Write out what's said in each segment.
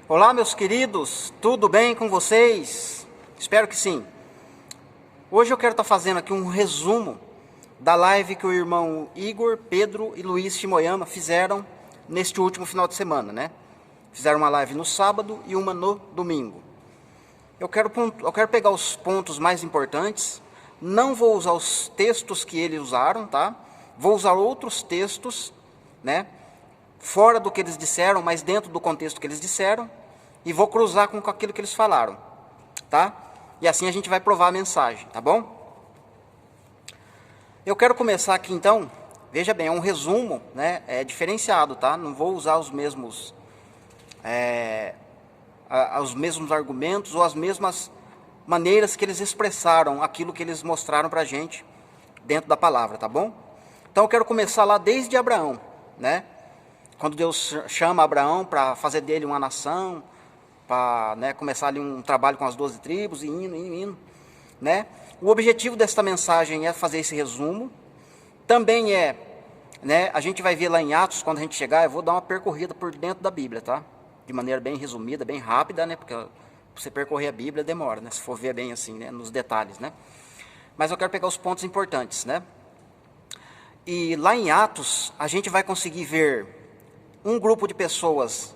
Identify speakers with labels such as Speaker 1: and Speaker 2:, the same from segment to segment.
Speaker 1: Olá, meus queridos, tudo bem com vocês? Espero que sim. Hoje eu quero estar fazendo aqui um resumo da live que o irmão Igor, Pedro e Luiz Shimoyama fizeram neste último final de semana, né? Fizeram uma live no sábado e uma no domingo. Eu quero pegar os pontos mais importantes, não vou usar os textos que eles usaram, tá? Vou usar outros textos, né? Fora do que eles disseram, mas dentro do contexto que eles disseram, e vou cruzar com aquilo que eles falaram, tá? E assim a gente vai provar a mensagem, tá bom? Eu quero começar aqui então, veja bem, é um resumo, né? É diferenciado, tá? Não vou usar os mesmos argumentos ou as mesmas maneiras que eles expressaram aquilo que eles mostraram pra gente dentro da palavra, tá bom? Então eu quero começar lá desde Abraão, né? Quando Deus chama Abraão para fazer dele uma nação, para, né, começar ali um trabalho com as 12 tribos, e indo, né? O objetivo desta mensagem é fazer esse resumo. Também né, a gente vai ver lá em Atos, quando a gente chegar, eu vou dar uma percorrida por dentro da Bíblia, tá? De maneira bem resumida, bem rápida, né? Porque você percorrer a Bíblia demora, né? Se for ver bem assim, né, nos detalhes, né? Mas eu quero pegar os pontos importantes, né? E lá em Atos, a gente vai conseguir ver um grupo de pessoas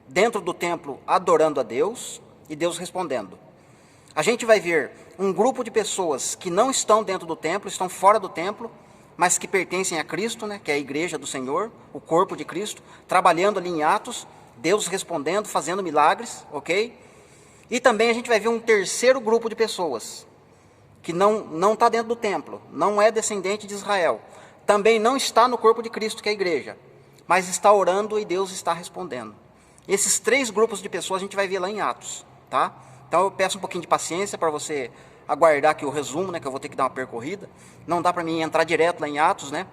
Speaker 1: dentro do templo adorando a Deus e Deus respondendo. A gente vai ver um grupo de pessoas que não estão dentro do templo, estão fora do templo, mas que pertencem a Cristo, né, que é a igreja do Senhor, o corpo de Cristo, trabalhando ali em Atos, Deus respondendo, fazendo milagres, ok? E também a gente vai ver um terceiro grupo de pessoas que não está dentro do templo, não é descendente de Israel, também não está no corpo de Cristo, que é a igreja, mas está orando e Deus está respondendo. Esses três grupos de pessoas a gente vai ver lá em Atos, tá? Então eu peço um pouquinho de paciência para você aguardar aqui o resumo, né, que eu vou ter que dar uma percorrida. Não dá para mim entrar direto lá em Atos, né?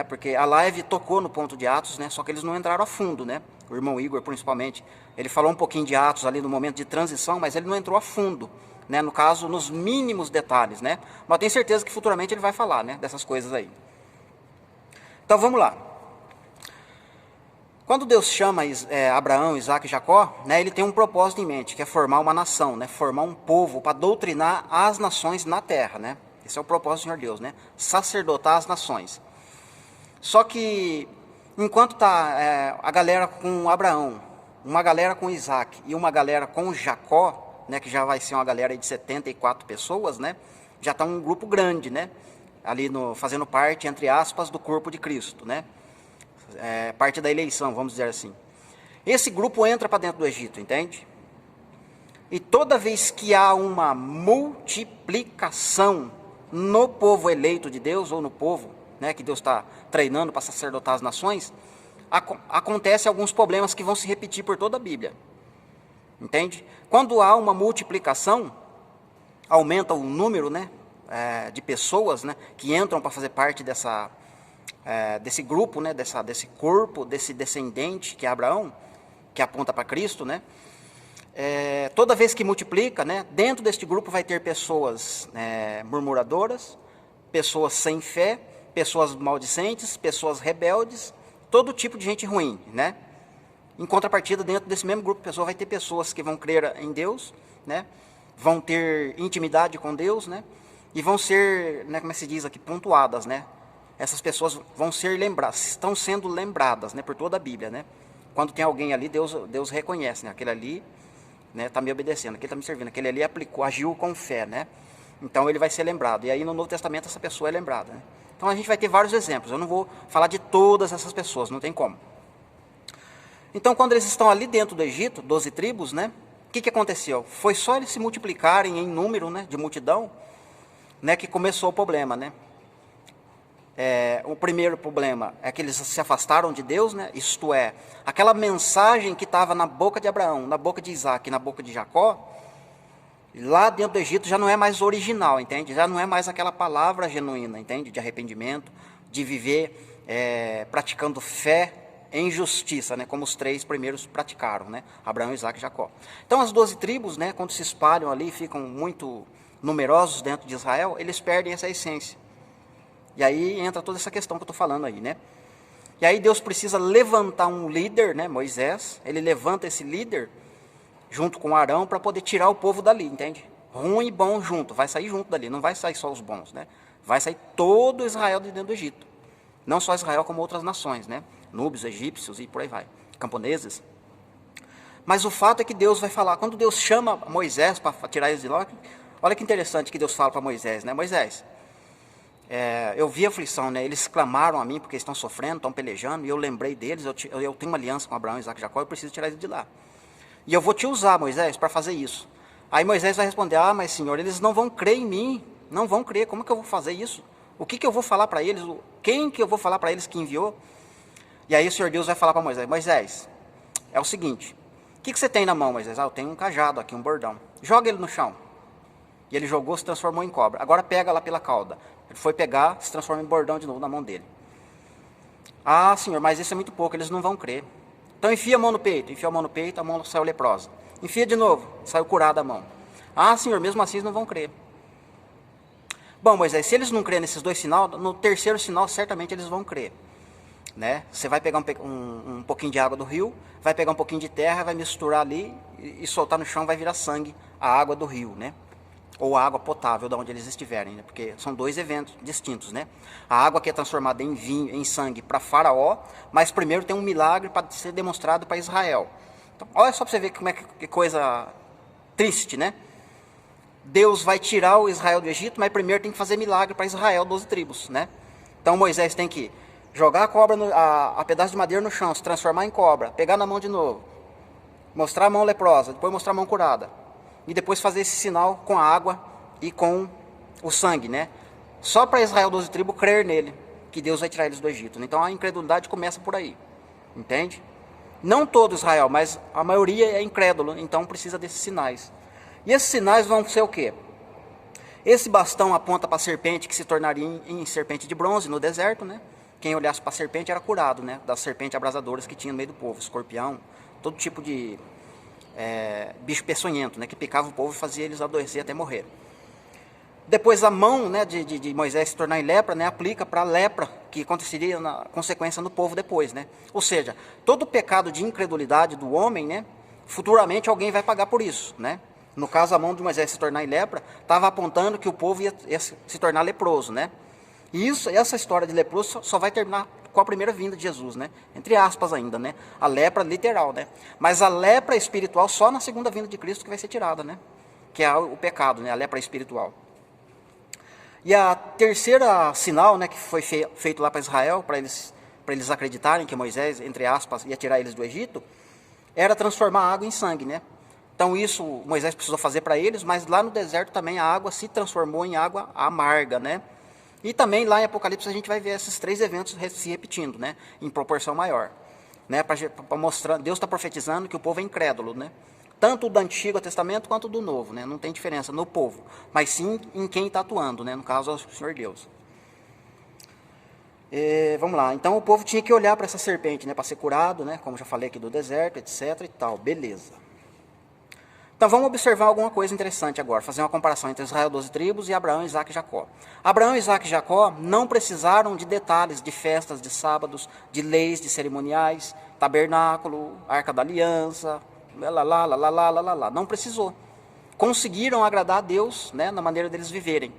Speaker 1: Porque a live tocou no ponto de Atos, né? Só que eles não entraram a fundo, né? O irmão Igor, principalmente, ele falou um pouquinho de Atos ali no momento de transição, mas ele não entrou a fundo, né? No caso, nos mínimos detalhes, né? Mas eu tenho certeza que futuramente ele vai falar, né, dessas coisas aí. Então vamos lá. Quando Deus chama Abraão, Isaac e Jacó, né, ele tem um propósito em mente, que é formar uma nação, né, formar um povo para doutrinar as nações na terra, né? Esse é o propósito do Senhor Deus, né? Sacerdotar as nações. Só que, enquanto está a galera com Abraão, uma galera com Isaac e uma galera com Jacó, né, que já vai ser uma galera de 74 pessoas, né? Já está um grupo grande, né? Ali fazendo parte, entre aspas, do corpo de Cristo, né? Parte da eleição, vamos dizer assim. Esse grupo entra para dentro do Egito, entende? E toda vez que há uma multiplicação no povo eleito de Deus, ou no povo, né, que Deus está treinando para sacerdotar as nações, acontece alguns problemas que vão se repetir por toda a Bíblia, entende? Quando há uma multiplicação, aumenta o número, né, de pessoas, né, que entram para fazer parte desse grupo, né, desse corpo, desse descendente que é Abraão, que aponta para Cristo, né? Toda vez que multiplica, né, dentro deste grupo vai ter pessoas murmuradoras, pessoas sem fé, pessoas maldicentes, pessoas rebeldes, todo tipo de gente ruim, né? Em contrapartida, dentro desse mesmo grupo de pessoas vai ter pessoas que vão crer em Deus, né? Vão ter intimidade com Deus, né? E vão ser, né, como se diz aqui, pontuadas, né? Essas pessoas vão ser lembradas, estão sendo lembradas, né, por toda a Bíblia, né? Quando tem alguém ali, Deus reconhece, né? Aquele ali, né, está me obedecendo, aquele está me servindo, aquele ali agiu com fé, né? Então ele vai ser lembrado. E aí no Novo Testamento essa pessoa é lembrada, né? Então a gente vai ter vários exemplos. Eu não vou falar de todas essas pessoas, não tem como. Então quando eles estão ali dentro do Egito, 12 tribos, né? O que aconteceu? Foi só eles se multiplicarem em número, né, de multidão, né, que começou o problema, né? O primeiro problema é que eles se afastaram de Deus, né? Isto é, aquela mensagem que estava na boca de Abraão, na boca de Isaac, na boca de Jacó, lá dentro do Egito já não é mais original, entende? Já não é mais aquela palavra genuína, entende? De arrependimento, de viver praticando fé em justiça, né? Como os três primeiros praticaram, né? Abraão, Isaac e Jacó. Então as 12 tribos, né, quando se espalham ali, ficam muito numerosos dentro de Israel, eles perdem essa essência. E aí entra toda essa questão que eu estou falando aí, né? E aí Deus precisa levantar um líder, né, Moisés, ele levanta esse líder junto com Arão para poder tirar o povo dali, entende? Ruim e bom junto, vai sair junto dali, não vai sair só os bons, né? Vai sair todo Israel de dentro do Egito. Não só Israel, como outras nações, né? Núbios, egípcios e por aí vai, camponeses. Mas o fato é que Deus vai falar, quando Deus chama Moisés para tirar eles de lá, olha que interessante que Deus fala para Moisés, né? Moisés, eu vi a aflição, né? Eles clamaram a mim porque estão sofrendo, estão pelejando, e eu lembrei deles, eu tenho uma aliança com Abraão, Isaac e Jacó, eu preciso tirar eles de lá. E eu vou te usar, Moisés, para fazer isso. Aí Moisés vai responder, mas Senhor, eles não vão crer em mim, não vão crer, como que eu vou fazer isso? O que eu vou falar para eles? Quem que eu vou falar para eles que enviou? E aí o Senhor Deus vai falar para Moisés, Moisés, é o seguinte, o que você tem na mão, Moisés? Eu tenho um cajado aqui, um bordão. Joga ele no chão. E ele jogou, se transformou em cobra. Agora pega lá pela cauda. Ele foi pegar, se transforma em bordão de novo na mão dele. Senhor, mas isso é muito pouco, eles não vão crer. Então enfia a mão no peito. Enfiou a mão no peito, a mão saiu leprosa. Enfia de novo, saiu curada a mão. Senhor, mesmo assim eles não vão crer. Bom, Moisés, se eles não crerem nesses dois sinais, no terceiro sinal certamente eles vão crer. Né? Você vai pegar um pouquinho de água do rio, vai pegar um pouquinho de terra, vai misturar ali e soltar no chão, vai virar sangue, a água do rio, né? Ou a água potável de onde eles estiverem, né? Porque são dois eventos distintos, né? A água que é transformada em vinho, em sangue para Faraó, mas primeiro tem um milagre para ser demonstrado para Israel. Então, olha só para você ver como é que coisa triste, né? Deus vai tirar o Israel do Egito, mas primeiro tem que fazer milagre para Israel, 12 tribos, né? Então Moisés tem que jogar a cobra, a pedaço de madeira no chão, se transformar em cobra, pegar na mão de novo, mostrar a mão leprosa, depois mostrar a mão curada. E depois fazer esse sinal com a água e com o sangue, né? Só para Israel, 12 tribos, crer nele, que Deus vai tirar eles do Egito. Então a incredulidade começa por aí, entende? Não todo Israel, mas a maioria é incrédulo, então precisa desses sinais. E esses sinais vão ser o quê? Esse bastão aponta para a serpente, que se tornaria em serpente de bronze no deserto, né? Quem olhasse para a serpente era curado, né? Das serpentes abrasadoras que tinha no meio do povo, escorpião, todo tipo de bicho peçonhento, né, que picava o povo e fazia eles adoecer até morrer. Depois a mão, né, de Moisés se tornar em lepra, né, aplica para a lepra que aconteceria na consequência no povo depois, né? Ou seja, todo pecado de incredulidade do homem, né, futuramente alguém vai pagar por isso, né? No caso, a mão de Moisés se tornar em lepra estava apontando que o povo ia se tornar leproso, né? E essa história de leproso só vai terminar com a primeira vinda de Jesus, né? Entre aspas ainda, né? A lepra literal, né? Mas a lepra espiritual só na segunda vinda de Cristo que vai ser tirada, né? Que é o pecado, né? A lepra espiritual. E a terceira sinal, né, que foi feito lá para Israel, para eles acreditarem que Moisés, entre aspas, ia tirar eles do Egito, era transformar a água em sangue, né? Então isso Moisés precisou fazer para eles, mas lá no deserto também a água se transformou em água amarga, né? E também lá em Apocalipse a gente vai ver esses três eventos se repetindo, né, em proporção maior, né, para mostrar, Deus está profetizando que o povo é incrédulo, né, tanto do Antigo Testamento quanto do Novo, né, não tem diferença no povo, mas sim em quem está atuando, né, no caso é o Senhor Deus. Vamos lá, então o povo tinha que olhar para essa serpente, né, para ser curado, né, como já falei aqui do deserto, etc e tal, beleza. Então vamos observar alguma coisa interessante agora, fazer uma comparação entre Israel, 12 tribos, e Abraão, Isaac e Jacó. Abraão, Isaac e Jacó não precisaram de detalhes de festas, de sábados, de leis, de cerimoniais, tabernáculo, arca da aliança, não precisou. Conseguiram agradar a Deus, né, na maneira deles viverem.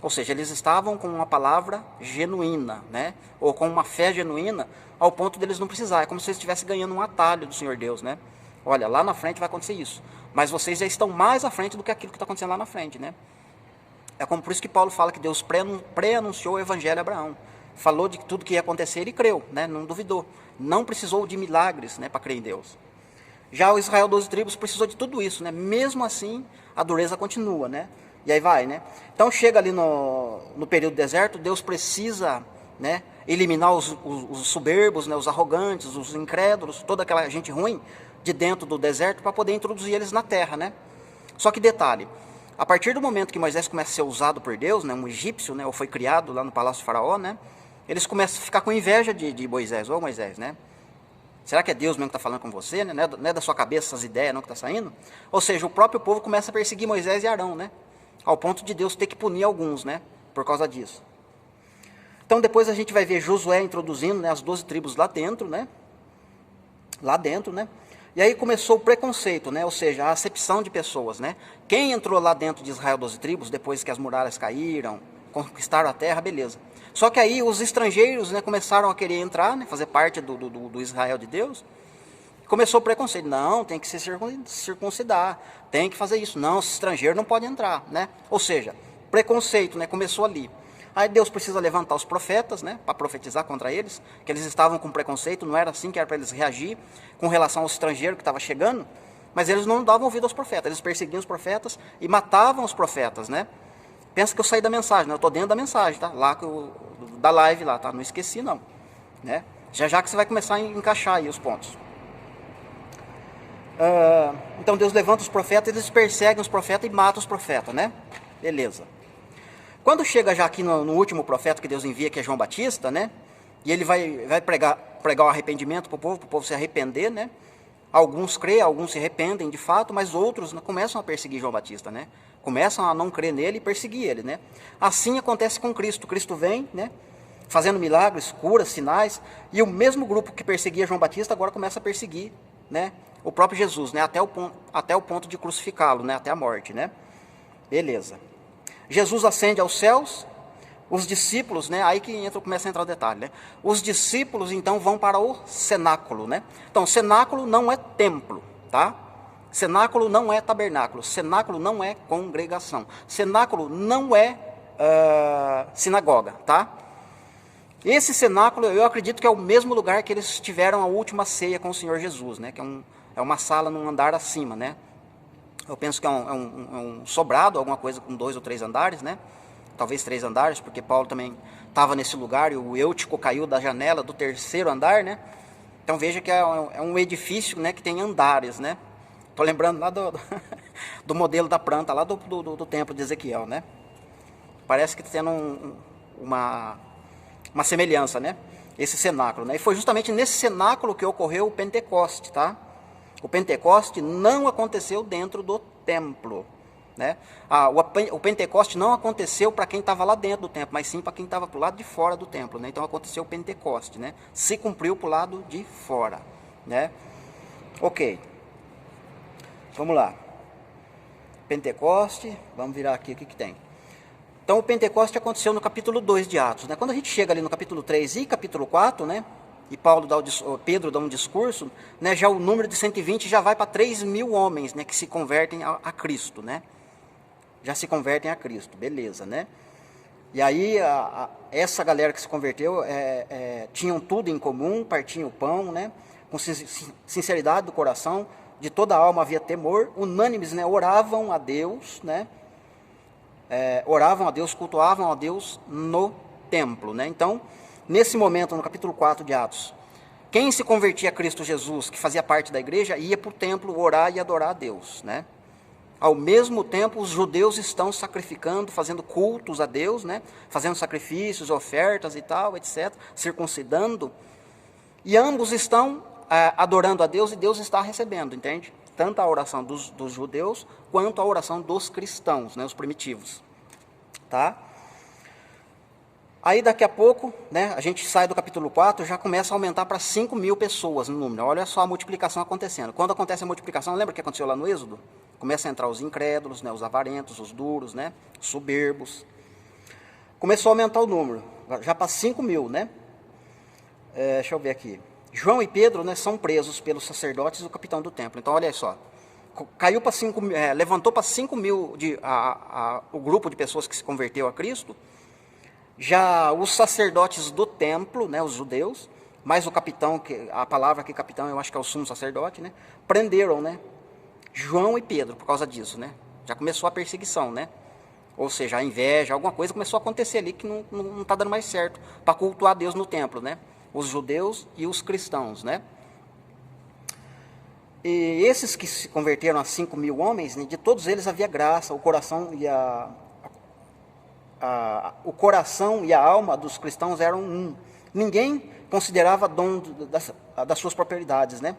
Speaker 1: Ou seja, eles estavam com uma palavra genuína, né, ou com uma fé genuína, ao ponto deles não precisar. É como se eles estivessem ganhando um atalho do Senhor Deus, né? Olha, lá na frente vai acontecer isso. Mas vocês já estão mais à frente do que aquilo que está acontecendo lá na frente, né? É como por isso que Paulo fala que Deus pré-anunciou o evangelho a Abraão. Falou de tudo que ia acontecer, ele creu, né? Não duvidou. Não precisou de milagres, né, para crer em Deus. Já o Israel 12 tribos precisou de tudo isso, né? Mesmo assim, a dureza continua, né? E aí vai, né? Então chega ali no período do deserto, Deus precisa, né, eliminar os soberbos, né, os arrogantes, os incrédulos, toda aquela gente ruim de dentro do deserto para poder introduzir eles na terra, né? Só que detalhe, a partir do momento que Moisés começa a ser usado por Deus, né, um egípcio, né, ou foi criado lá no palácio do faraó, né, eles começam a ficar com inveja de Moisés, ô Moisés, né? Será que é Deus mesmo que está falando com você, né? Não é da sua cabeça essas ideias não que está saindo? Ou seja, o próprio povo começa a perseguir Moisés e Arão, né? Ao ponto de Deus ter que punir alguns, né? Por causa disso. Então depois a gente vai ver Josué introduzindo, né, as 12 tribos lá dentro, né? Lá dentro, né? E aí começou o preconceito, né? Ou seja, a acepção de pessoas, né? Quem entrou lá dentro de Israel 12 tribos, depois que as muralhas caíram, conquistaram a terra, beleza. Só que aí os estrangeiros, né, começaram a querer entrar, né, fazer parte do Israel de Deus. Começou o preconceito. Não, tem que se circuncidar, tem que fazer isso. Não, esse estrangeiro não pode entrar, né? Ou seja, preconceito, né, começou ali. Aí Deus precisa levantar os profetas, né, para profetizar contra eles, que eles estavam com preconceito, não era assim que era para eles reagir com relação ao estrangeiro que estava chegando, mas eles não davam ouvido aos profetas, eles perseguiam os profetas e matavam os profetas, né? Pensa que eu saí da mensagem, né? Eu estou dentro da mensagem, tá? Lá da live lá, tá? Não esqueci não, né? Já que você vai começar a encaixar aí os pontos. Então Deus levanta os profetas, eles perseguem os profetas e matam os profetas, né? Beleza. Quando chega já aqui no último profeta que Deus envia, que é João Batista, né? E ele vai pregar o arrependimento para o povo se arrepender, né? Alguns creem, alguns se arrependem de fato, mas outros começam a perseguir João Batista, né? Começam a não crer nele e perseguir ele, né? Assim acontece com Cristo. Cristo vem, né? Fazendo milagres, curas, sinais, e o mesmo grupo que perseguia João Batista agora começa a perseguir, né? O próprio Jesus, né? Até o ponto de crucificá-lo, né? Até a morte, né? Beleza. Jesus ascende aos céus, os discípulos, né? Aí que começa a entrar o detalhe, né? Os discípulos então vão para o cenáculo, né? Então, cenáculo não é templo, tá? Cenáculo não é tabernáculo, cenáculo não é congregação, cenáculo não é sinagoga, tá? Esse cenáculo, eu acredito que é o mesmo lugar que eles tiveram a última ceia com o Senhor Jesus, né? Que é uma sala num andar acima, né? Eu penso que é um sobrado, alguma coisa com 2 ou 3 andares, né? Talvez 3 andares, porque Paulo também estava nesse lugar e o Eutico caiu da janela do 3º andar, né? Então veja que é um edifício, né, que tem andares, né? Estou lembrando lá do modelo da planta, lá do templo de Ezequiel, né? Parece que está tendo uma semelhança, né? Esse cenáculo, né? E foi justamente nesse cenáculo que ocorreu o Pentecoste, tá? O Pentecoste não aconteceu dentro do templo, né? O Pentecoste não aconteceu para quem estava lá dentro do templo, mas sim para quem estava para o lado de fora do templo, né? Então aconteceu o Pentecoste, né? Se cumpriu para o lado de fora, né? Ok. Vamos lá. Pentecoste, vamos virar aqui o que tem. Então o Pentecoste aconteceu no capítulo 2 de Atos, né? Quando a gente chega ali no capítulo 3 e capítulo 4, né? E Pedro dá um discurso, né, já o número de 120 já vai para 3.000 homens, né, que se convertem a Cristo, né? Já se convertem a Cristo, beleza, né? E aí essa galera que se converteu tinham tudo em comum, partiam o pão, né? Com sinceridade do coração, de toda a alma havia temor, unânimes, né, oravam a Deus, né? Oravam a Deus, cultuavam a Deus no templo, né? Então, nesse momento, no capítulo 4 de Atos, quem se convertia a Cristo Jesus, que fazia parte da igreja, ia para o templo orar e adorar a Deus, né? Ao mesmo tempo, os judeus estão sacrificando, fazendo cultos a Deus, né? Fazendo sacrifícios, ofertas e tal, etc., circuncidando, e ambos estão adorando a Deus e Deus está recebendo, entende? Tanto a oração dos judeus, quanto a oração dos cristãos, né? Os primitivos, tá? Aí daqui a pouco, né, a gente sai do capítulo 4, já começa a aumentar para 5.000 pessoas no número. Olha só a multiplicação acontecendo. Quando acontece a multiplicação, lembra o que aconteceu lá no Êxodo? Começa a entrar os incrédulos, né, os avarentos, os duros, né, soberbos. Começou a aumentar o número, já para 5.000, né? Deixa eu ver aqui. João e Pedro, né, são presos pelos sacerdotes e o capitão do templo. Então, olha só. Caiu para 5.000, levantou para 5.000 o grupo de pessoas que se converteu a Cristo. Já os sacerdotes do templo, né, os judeus, mais o capitão, a palavra aqui capitão eu acho que é o sumo sacerdote, né, prenderam, né, João e Pedro por causa disso, né? Já começou a perseguição, né? Ou seja, a inveja, alguma coisa começou a acontecer ali que não está dando mais certo para cultuar Deus no templo, né? Os judeus e os cristãos, né? E esses que se converteram a 5.000 homens, né, de todos eles havia graça, o coração e a alma dos cristãos eram um. Ninguém considerava dono das suas propriedades, né?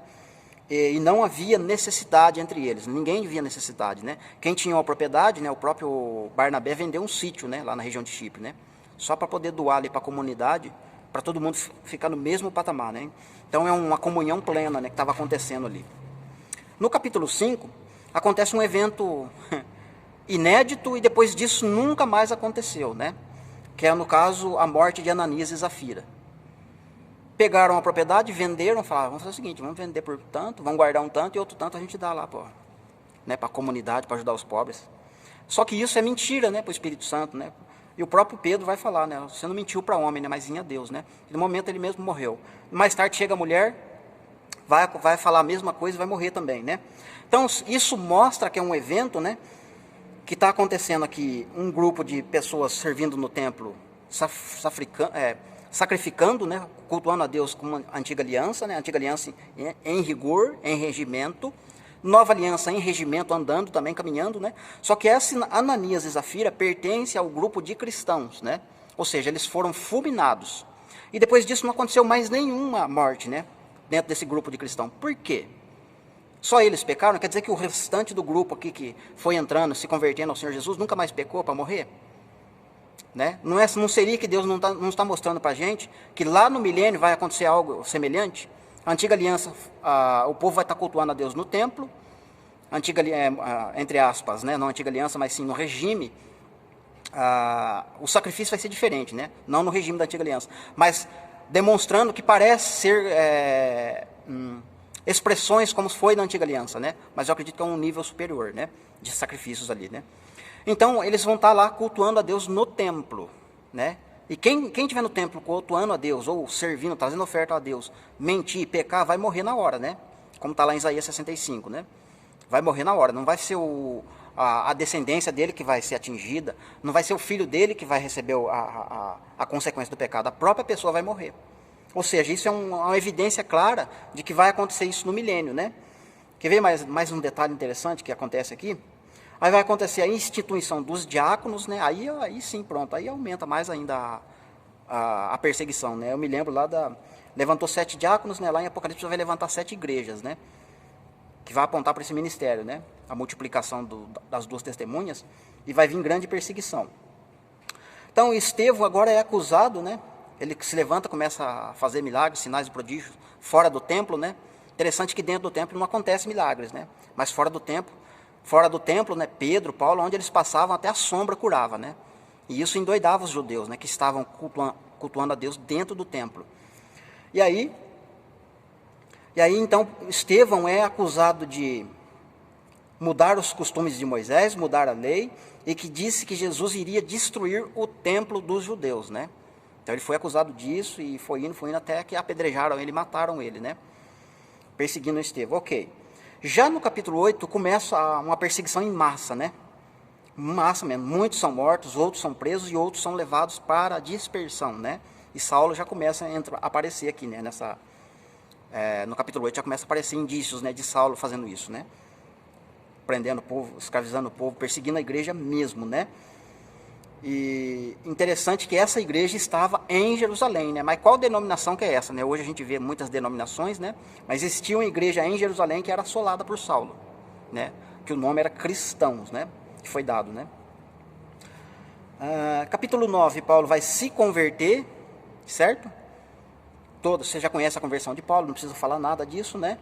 Speaker 1: E não havia necessidade entre eles, ninguém via necessidade, né? Quem tinha uma propriedade, né, o próprio Barnabé vendeu um sítio, né, lá na região de Chipre, né? só para poder doar ali para a comunidade, para todo mundo ficar no mesmo patamar, né? Então é uma comunhão plena, né, que estava acontecendo ali. No capítulo 5, acontece um evento inédito e depois disso nunca mais aconteceu, né? Que é, no caso, a morte de Ananias e Zafira. Pegaram a propriedade, venderam, falaram, vamos fazer o seguinte, vamos vender por tanto, vamos guardar um tanto e outro tanto a gente dá lá para, né, a comunidade, para ajudar os pobres. Só que isso é mentira, né, para o Espírito Santo, né? E o próprio Pedro vai falar, né, você não mentiu para homem, né, mas sim a Deus, né? E no momento ele mesmo morreu. Mais tarde chega a mulher, vai falar a mesma coisa e vai morrer também, né? Então isso mostra que é um evento, né, que está acontecendo aqui, um grupo de pessoas servindo no templo, sacrificando, né, cultuando a Deus como a antiga aliança, né, antiga aliança em rigor, em regimento, nova aliança em regimento, andando também, caminhando, né, só que essa Ananias e Zafira pertence ao grupo de cristãos, né, ou seja, eles foram fulminados, e depois disso não aconteceu mais nenhuma morte, né, dentro desse grupo de cristãos. Por quê? Só eles pecaram? Quer dizer que o restante do grupo aqui que foi entrando, se convertendo ao Senhor Jesus, nunca mais pecou para morrer? Né? Não seria que Deus não está mostrando para a gente que lá no milênio vai acontecer algo semelhante? A antiga aliança, o povo vai estar cultuando a Deus no templo, entre aspas, né? Não a antiga aliança, mas sim no regime, o sacrifício vai ser diferente, né? Não no regime da antiga aliança, mas demonstrando que parece ser expressões como foi na antiga aliança, né? Mas eu acredito que é um nível superior, né, de sacrifícios ali, né? Então, eles vão estar lá cultuando a Deus no templo, né? E quem estiver no templo cultuando a Deus, ou servindo, trazendo oferta a Deus, mentir, pecar, vai morrer na hora, né? Como está lá em Isaías 65, né? Vai morrer na hora, não vai ser a descendência dele que vai ser atingida, não vai ser o filho dele que vai receber a consequência do pecado, a própria pessoa vai morrer. Ou seja, isso é uma evidência clara de que vai acontecer isso no milênio, né? Quer ver mais um detalhe interessante que acontece aqui? Aí vai acontecer a instituição dos diáconos, né? Aí sim, pronto, aí aumenta mais ainda a perseguição, né? Eu me lembro levantou 7 diáconos, né? Lá em Apocalipse vai levantar 7 igrejas, né? Que vai apontar para esse ministério, né? A multiplicação das 2 testemunhas, e vai vir grande perseguição. Então, Estevão agora é acusado, né? Ele se levanta, começa a fazer milagres, sinais e prodígios fora do templo, né? Interessante que dentro do templo não acontece milagres, né? Mas fora do templo, né, Pedro, Paulo, onde eles passavam, até a sombra curava, né? E isso endoidava os judeus, né, que estavam cultuando a Deus dentro do templo. E aí então, Estevão é acusado de mudar os costumes de Moisés, mudar a lei, e que disse que Jesus iria destruir o templo dos judeus, né? Então ele foi acusado disso e foi indo até que apedrejaram ele, mataram ele, né? Perseguindo Estevão, ok. Já no capítulo 8 começa uma perseguição em massa, né? Massa mesmo, muitos são mortos, outros são presos e outros são levados para a dispersão, né? E Saulo já começa a aparecer aqui, né? No capítulo 8 já começa a aparecer indícios, né, de Saulo fazendo isso, né? Prendendo o povo, escravizando o povo, perseguindo a igreja mesmo, né? E interessante que essa igreja estava em Jerusalém, né? Mas qual denominação que é essa, né? Hoje a gente vê muitas denominações, né? Mas existia uma igreja em Jerusalém que era assolada por Saulo, né? Que o nome era Cristãos, né? Que foi dado, né? Capítulo 9, Paulo vai se converter, certo? Você já conhece a conversão de Paulo, não precisa falar nada disso, né?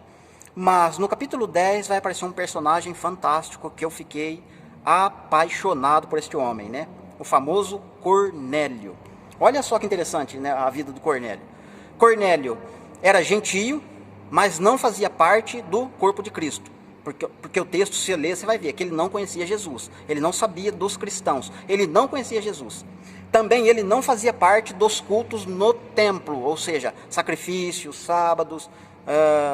Speaker 1: Mas no capítulo 10 vai aparecer um personagem fantástico que eu fiquei apaixonado por este homem, né? O famoso Cornélio. Olha só que interessante, né, a vida do Cornélio. Cornélio era gentio, mas não fazia parte do corpo de Cristo. Porque o texto, se ler, você vai ver que ele não conhecia Jesus. Ele não sabia dos cristãos. Ele não conhecia Jesus. Também ele não fazia parte dos cultos no templo, ou seja, sacrifícios, sábados,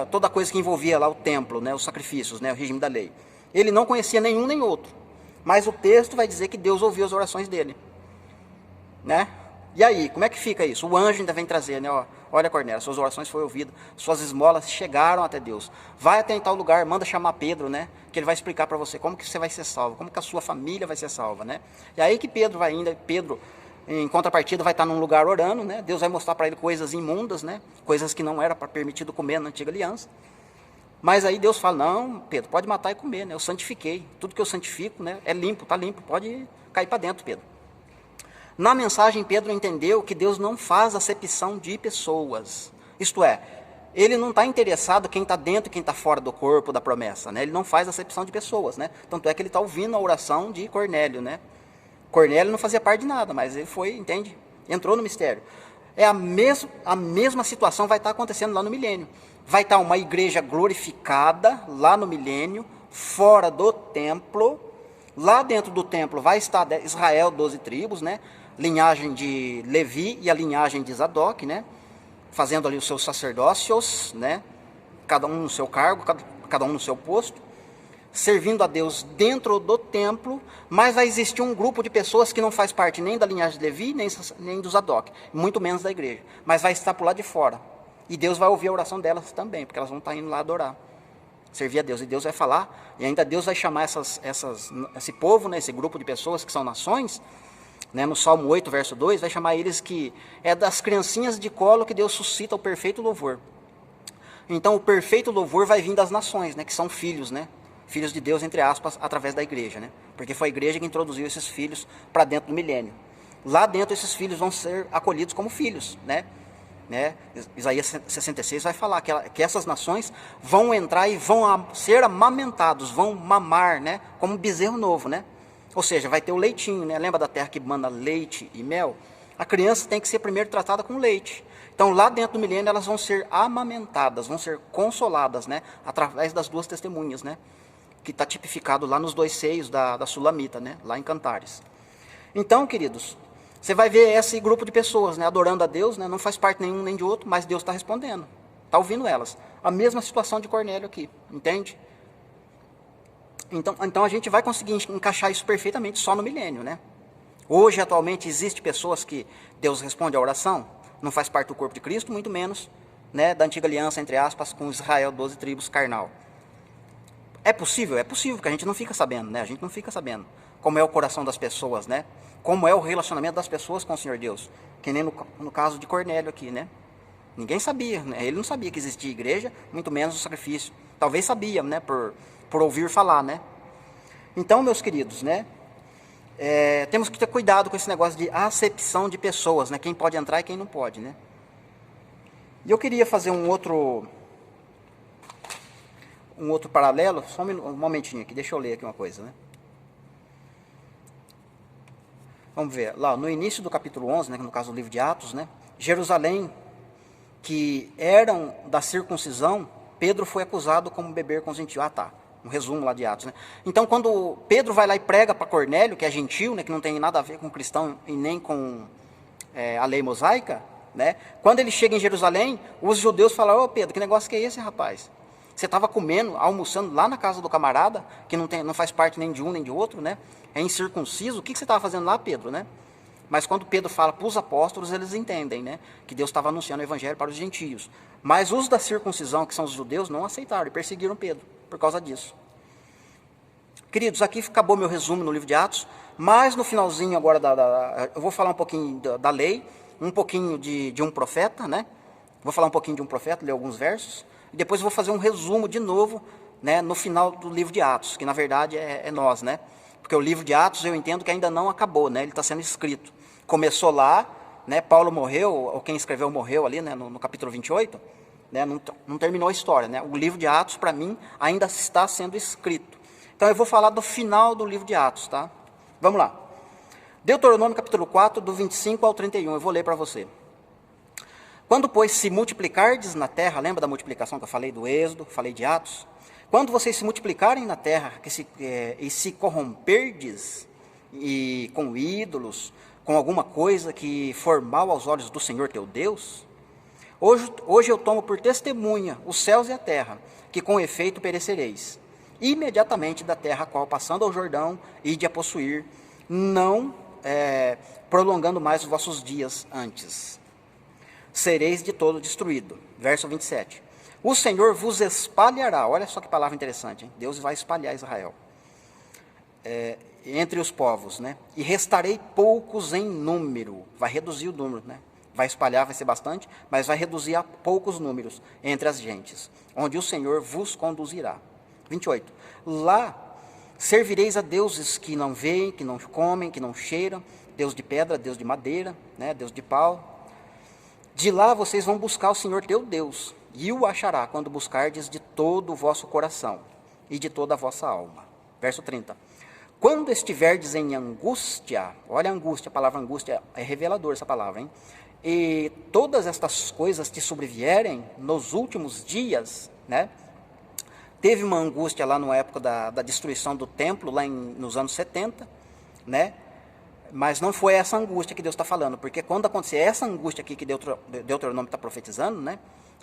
Speaker 1: toda coisa que envolvia lá o templo, né, os sacrifícios, né, o regime da lei. Ele não conhecia nenhum nem outro. Mas o texto vai dizer que Deus ouviu as orações dele, né? E aí, como é que fica isso? O anjo ainda vem trazer, né? Olha, Cornélio, suas orações foram ouvidas, suas esmolas chegaram até Deus. Vai até em tal lugar, manda chamar Pedro, né? Que ele vai explicar para você como que você vai ser salvo, como que a sua família vai ser salva, né? E aí que Pedro vai indo, em contrapartida, vai estar num lugar orando, né? Deus vai mostrar para ele coisas imundas, né? Coisas que não era permitido comer na antiga aliança. Mas aí Deus fala, não, Pedro, pode matar e comer, né? Eu santifiquei. Tudo que eu santifico, né, é limpo, está limpo, pode cair para dentro, Pedro. Na mensagem, Pedro entendeu que Deus não faz acepção de pessoas. Isto é, ele não está interessado quem está dentro e quem está fora do corpo da promessa, né? Ele não faz acepção de pessoas, né? Tanto é que ele está ouvindo a oração de Cornélio, né? Cornélio não fazia parte de nada, mas ele foi, entende? Entrou no mistério. A mesma situação vai estar acontecendo lá no milênio. Vai estar uma igreja glorificada lá no milênio, fora do templo. Lá dentro do templo vai estar Israel, 12 tribos, né? Linhagem de Levi e a linhagem de Zadok, né? Fazendo ali os seus sacerdócios, né? Cada um no seu cargo, cada um no seu posto, servindo a Deus dentro do templo, mas vai existir um grupo de pessoas que não faz parte nem da linhagem de Levi, nem do Zadok, muito menos da igreja, mas vai estar por lá de fora. E Deus vai ouvir a oração delas também, porque elas vão estar indo lá adorar, servir a Deus. E Deus vai falar, e ainda Deus vai chamar esse povo, né, esse grupo de pessoas que são nações, né, no Salmo 8, verso 2, vai chamar eles que é das criancinhas de colo que Deus suscita o perfeito louvor. Então o perfeito louvor vai vir das nações, né, que são filhos, né, filhos de Deus, entre aspas, através da igreja, né, porque foi a igreja que introduziu esses filhos para dentro do milênio. Lá dentro esses filhos vão ser acolhidos como filhos, né. Isaías 66 vai falar que essas nações vão entrar e vão ser amamentados, vão mamar, né, como um bezerro novo, né. Ou seja, vai ter o leitinho, né? Lembra da terra que manda leite e mel? A criança tem que ser primeiro tratada com leite. Então, lá dentro do milênio, elas vão ser amamentadas, vão ser consoladas, né? Através das duas testemunhas, né? Que está tipificado lá nos 2 seios da Sulamita, né? Lá em Cantares. Então, queridos, você vai ver esse grupo de pessoas, né? Adorando a Deus, né? Não faz parte nenhum nem de outro, mas Deus está respondendo. Está ouvindo elas. A mesma situação de Cornélio aqui, entende? Então a gente vai conseguir encaixar isso perfeitamente só no milênio, né? Hoje, atualmente, existe pessoas que Deus responde à oração, não faz parte do corpo de Cristo, muito menos, né, da antiga aliança, entre aspas, com Israel, 12 tribos, carnal. É possível, porque a gente não fica sabendo, né? A gente não fica sabendo como é o coração das pessoas, né? Como é o relacionamento das pessoas com o Senhor Deus. Que nem no caso de Cornélio aqui, né? Ninguém sabia, né? Ele não sabia que existia igreja, muito menos o sacrifício. Talvez sabia, né? Por ouvir falar, né? Então, meus queridos, né? Temos que ter cuidado com esse negócio de acepção de pessoas, né? Quem pode entrar e quem não pode, né? E eu queria fazer um outro paralelo, só um momentinho aqui, deixa eu ler aqui uma coisa, né? Vamos ver, lá no início do capítulo 11, né, no caso do livro de Atos, né? Jerusalém, que eram da circuncisão, Pedro foi acusado como beber com os gentios. Ah, tá. Um resumo lá de Atos, né? Então, quando Pedro vai lá e prega para Cornélio, que é gentil, né, que não tem nada a ver com cristão e nem com a lei mosaica, né? Quando ele chega em Jerusalém, os judeus falam: ô Pedro, que negócio que é esse, rapaz? Você estava comendo, almoçando lá na casa do camarada, que não faz parte nem de um nem de outro, né? É incircunciso. O que você estava fazendo lá, Pedro, né? Mas quando Pedro fala para os apóstolos, eles entendem, né, que Deus estava anunciando o evangelho para os gentios. Mas os da circuncisão, que são os judeus, não aceitaram e perseguiram Pedro por causa disso. Queridos, aqui acabou meu resumo no livro de Atos, mas no finalzinho agora eu vou falar um pouquinho da lei, um pouquinho de um profeta, né? Vou falar um pouquinho de um profeta, ler alguns versos, e depois vou fazer um resumo de novo, né, no final do livro de Atos, que na verdade é nós, né? Porque o livro de Atos eu entendo que ainda não acabou, né? Ele está sendo escrito. Começou lá, né? Paulo morreu, ou quem escreveu morreu ali, né? No capítulo 28, né? Não terminou a história, né? O livro de Atos, para mim, ainda está sendo escrito. Então eu vou falar do final do livro de Atos, tá? Vamos lá. Deuteronômio capítulo 4, do 25 ao 31, eu vou ler para você. Quando, pois, se multiplicardes na terra, lembra da multiplicação que eu falei do Êxodo, falei de Atos? Quando vocês se multiplicarem na terra e se corromperdes e com ídolos, com alguma coisa que for mal aos olhos do Senhor teu Deus, hoje eu tomo por testemunha os céus e a terra, que com efeito perecereis. Imediatamente da terra a qual, passando ao Jordão, ide a possuir, não prolongando mais os vossos dias antes. Sereis de todo destruído. Verso 27. O Senhor vos espalhará, olha só que palavra interessante, hein? Deus vai espalhar Israel entre os povos, né? E restarei poucos em número, vai reduzir o número, né? Vai espalhar, vai ser bastante, mas vai reduzir a poucos números entre as gentes, onde o Senhor vos conduzirá. 28. Lá Servireis a deuses que não veem, que não comem, que não cheiram, Deus de pedra, Deus de madeira, né, Deus de pau. De lá vocês vão buscar o Senhor teu Deus, e o achará quando buscardes de todo o vosso coração e de toda a vossa alma. Verso 30. Quando estiverdes em angústia, olha a angústia, a palavra angústia é revelador essa palavra, hein? E todas estas coisas te sobrevierem nos últimos dias, né? Teve uma angústia lá na época da destruição do templo, lá nos anos 70, né? Mas não foi essa angústia que Deus está falando, porque quando acontecer essa angústia aqui que Deuteronômio está profetizando, né?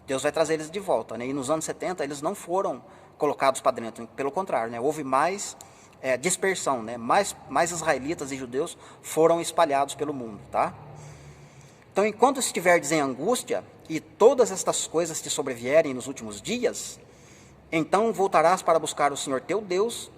Speaker 1: Deus vai trazer eles de volta, né? E nos anos 70 eles não foram colocados para dentro, pelo contrário, né? Houve mais dispersão, né? Mais israelitas e judeus foram espalhados pelo mundo, tá? Então, enquanto estiverdes em angústia e todas estas coisas te sobrevierem nos últimos dias, então voltarás para buscar o Senhor teu Deus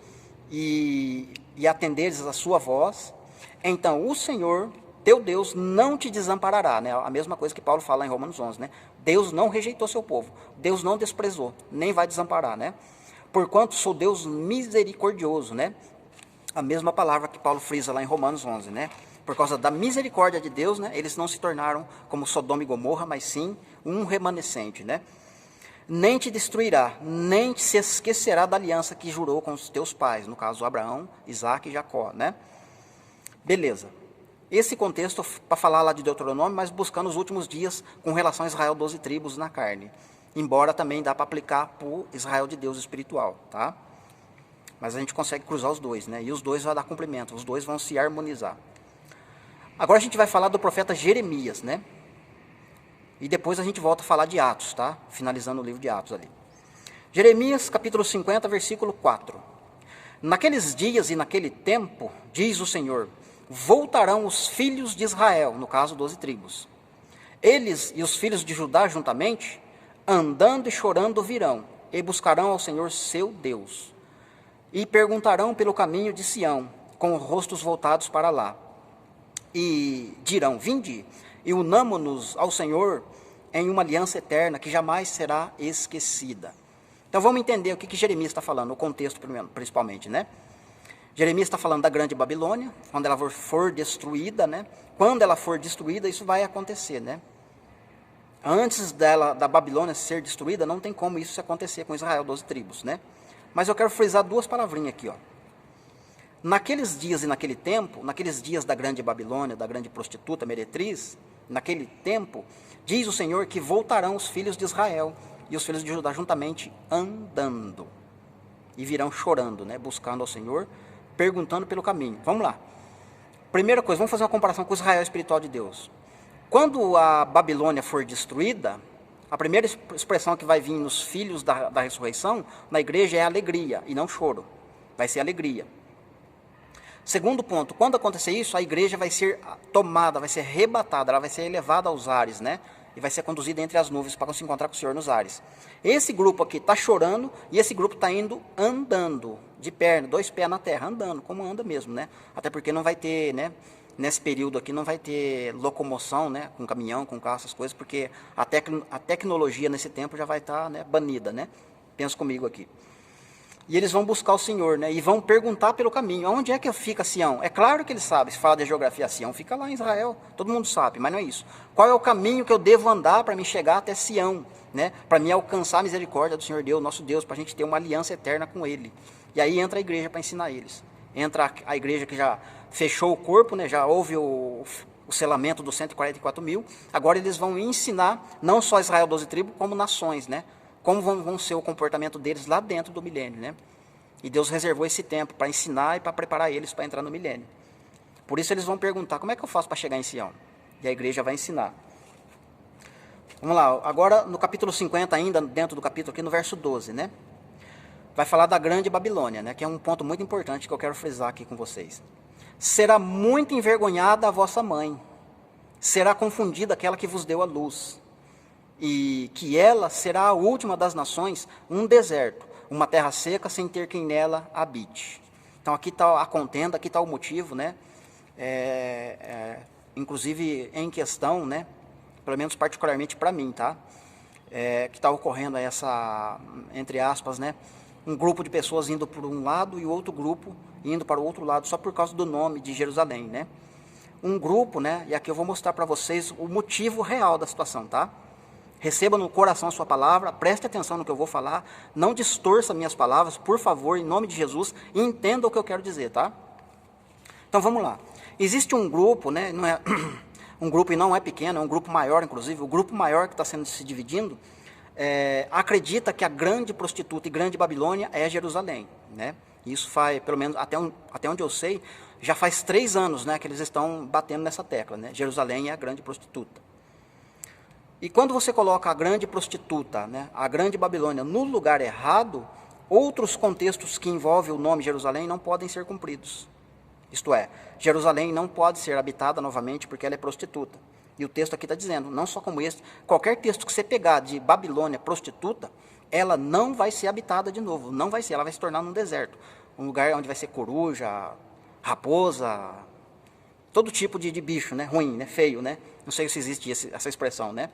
Speaker 1: e atenderes a sua voz. Então o Senhor teu Deus não te desamparará, né? A mesma coisa que Paulo fala em Romanos 11, né? Deus não rejeitou seu povo, Deus não desprezou, nem vai desamparar, né? Porquanto sou Deus misericordioso, né? A mesma palavra que Paulo frisa lá em Romanos 11, né? Por causa da misericórdia de Deus, né? Eles não se tornaram como Sodoma e Gomorra, mas sim um remanescente, né? Nem te destruirá, nem se esquecerá da aliança que jurou com os teus pais, no caso Abraão, Isaque e Jacó, né? Beleza. Esse contexto para falar lá de Deuteronômio, mas buscando os últimos dias com relação a Israel, 12 tribos na carne. Embora também dá para aplicar para o Israel de Deus espiritual, tá? Mas a gente consegue cruzar os dois, né? E os dois vão dar cumprimento, os dois vão se harmonizar. Agora a gente vai falar do profeta Jeremias, né? E depois a gente volta a falar de Atos, tá? Finalizando o livro de Atos ali. Jeremias, capítulo 50, versículo 4. Naqueles dias e naquele tempo, diz o Senhor, voltarão os filhos de Israel, no caso 12 tribos. Eles e os filhos de Judá juntamente, andando e chorando virão, e buscarão ao Senhor seu Deus. E perguntarão pelo caminho de Sião, com os rostos voltados para lá. E dirão, vinde, e unamo-nos ao Senhor em uma aliança eterna que jamais será esquecida. Então vamos entender o que Jeremias está falando, o contexto principalmente, né? Jeremias está falando da grande Babilônia, quando ela for destruída, né? Quando ela for destruída, isso vai acontecer, né? Antes da Babilônia ser destruída, não tem como isso acontecer com Israel, 12 tribos, né? Mas eu quero frisar duas palavrinhas aqui, ó. Naqueles dias e naquele tempo, naqueles dias da grande Babilônia, da grande prostituta, meretriz, naquele tempo, diz o Senhor que voltarão os filhos de Israel e os filhos de Judá juntamente andando. E virão chorando, né? Buscando ao Senhor, perguntando pelo caminho. Vamos lá. Primeira coisa, vamos fazer uma comparação com o Israel espiritual de Deus. Quando a Babilônia for destruída, a primeira expressão que vai vir nos filhos da ressurreição, na igreja, é alegria e não choro. Vai ser alegria. Segundo ponto, quando acontecer isso, a igreja vai ser tomada, vai ser arrebatada, ela vai ser elevada aos ares, né? E vai ser conduzida entre as nuvens para se encontrar com o Senhor nos ares. Esse grupo aqui está chorando e esse grupo está indo andando, de perna, 2 pés na terra, andando, como anda mesmo, né? Até porque não vai ter, né? Nesse período aqui não vai ter locomoção, né? Com caminhão, com carro, essas coisas, porque a tecnologia nesse tempo já vai estar, né, banida, né? Pensa comigo aqui. E eles vão buscar o Senhor, né? E vão perguntar pelo caminho. Onde é que fica Sião? É claro que eles sabem, se fala de geografia, Sião fica lá em Israel. Todo mundo sabe, mas não é isso. Qual é o caminho que eu devo andar para me chegar até Sião? Né? Para me alcançar a misericórdia do Senhor Deus, nosso Deus, para a gente ter uma aliança eterna com Ele. E aí entra a igreja para ensinar eles. Entra a igreja que já fechou o corpo, né? Já houve o selamento dos 144 mil. Agora eles vão ensinar não só Israel 12 tribos, como nações, né? Como vão ser o comportamento deles lá dentro do milênio, né? E Deus reservou esse tempo para ensinar e para preparar eles para entrar no milênio. Por isso eles vão perguntar, como é que eu faço para chegar em Sião? E a igreja vai ensinar. Vamos lá, agora no capítulo 50 ainda, dentro do capítulo aqui, no verso 12, né? Vai falar da grande Babilônia, né? Que é um ponto muito importante que eu quero frisar aqui com vocês. Será muito envergonhada a vossa mãe, será confundida aquela que vos deu a luz. E que ela será a última das nações, um deserto, uma terra seca sem ter quem nela habite. Então aqui está a contenda, aqui está o motivo, né? Inclusive em questão, né? Pelo menos particularmente para mim, tá? Que está ocorrendo essa, entre aspas, né? um grupo de pessoas indo por um lado e outro grupo indo para o outro lado, só por causa do nome de Jerusalém, né? Um grupo, né? E aqui eu vou mostrar para vocês o motivo real da situação, tá? Receba no coração a sua palavra, preste atenção no que eu vou falar, não distorça minhas palavras, por favor, em nome de Jesus, e entenda o que eu quero dizer, tá? Então vamos lá. Existe um grupo, né? Não é um grupo e não é pequeno, é um grupo maior, inclusive. O grupo maior que está se dividindo acredita que a grande prostituta e grande Babilônia é Jerusalém, né? Isso faz, pelo menos até onde eu sei, já faz 3 anos, né, que eles estão batendo nessa tecla, né? Jerusalém é a grande prostituta. E quando você coloca a grande prostituta, né, a grande Babilônia, no lugar errado, outros contextos que envolvem o nome Jerusalém não podem ser cumpridos. Isto é, Jerusalém não pode ser habitada novamente porque ela é prostituta. E o texto aqui está dizendo, não só como este, qualquer texto que você pegar de Babilônia prostituta, ela não vai ser habitada de novo, não vai ser, ela vai se tornar num deserto. Um lugar onde vai ser coruja, raposa, todo tipo de bicho, né, ruim, né, feio, né? Não sei se existe essa expressão, né?